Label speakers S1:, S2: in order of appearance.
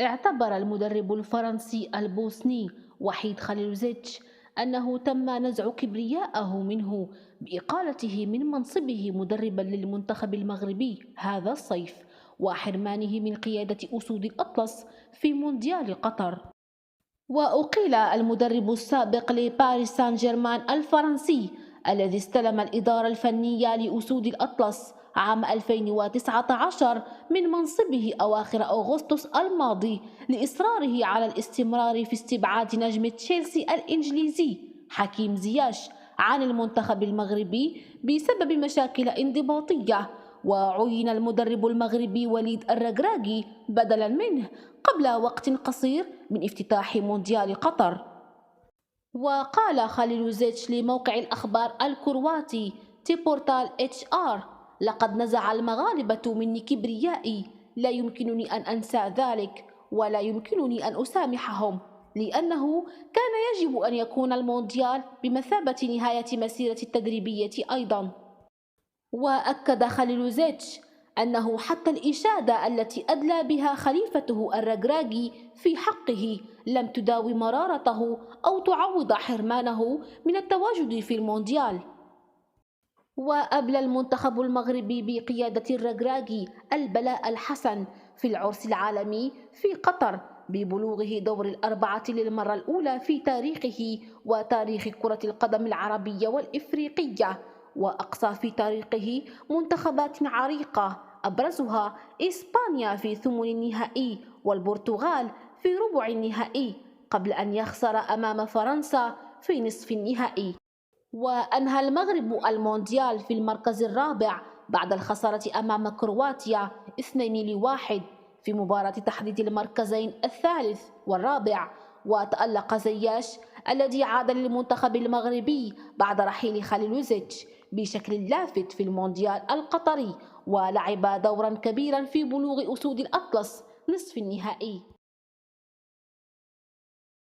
S1: اعتبر المدرب الفرنسي البوسني وحيد خليلوزيتش أنه تم نزع كبرياءه منه بإقالته من منصبه مدربا للمنتخب المغربي هذا الصيف، وحرمانه من قيادة أسود الأطلس في مونديال قطر. وأقيل المدرب السابق لباريس سان جيرمان الفرنسي الذي استلم الإدارة الفنية لأسود الأطلس عام 2019 من منصبه أواخر أغسطس الماضي لإصراره على الاستمرار في استبعاد نجم تشيلسي الإنجليزي حكيم زياش عن المنتخب المغربي بسبب مشاكل انضباطية. وعين المدرب المغربي وليد الركراكي بدلا منه قبل وقت قصير من افتتاح مونديال قطر. وقال خليلوزيتش لموقع الأخبار الكرواتي تيبورتال اتش ار: لقد نزع المغاربة مني كبريائي، لا يمكنني أن أنسى ذلك ولا يمكنني أن أسامحهم، لأنه كان يجب أن يكون المونديال بمثابة نهاية مسيرتي التدريبية أيضا. وأكد خليلوزيتش أنه حتى الإشادة التي أدلى بها خليفته الركراكي في حقه لم تداوي مرارته أو تعوض حرمانه من التواجد في المونديال. وأبلى المنتخب المغربي بقيادة الركراكي البلاء الحسن في العرس العالمي في قطر ببلوغه دور الأربعة للمرة الأولى في تاريخه وتاريخ كرة القدم العربية والإفريقية، وأقصى في تاريخه منتخبات عريقة أبرزها إسبانيا في ثمن النهائي والبرتغال في ربع النهائي قبل أن يخسر أمام فرنسا في نصف النهائي. وأنهى المغرب المونديال في المركز الرابع بعد الخسارة أمام كرواتيا 2-1 في مباراة تحديد المركزين الثالث والرابع. وتألق زياش الذي عاد للمنتخب المغربي بعد رحيل خليلوزيتش بشكل لافت في المونديال القطري، ولعب دورا كبيرا في بلوغ أسود الأطلس نصف النهائي.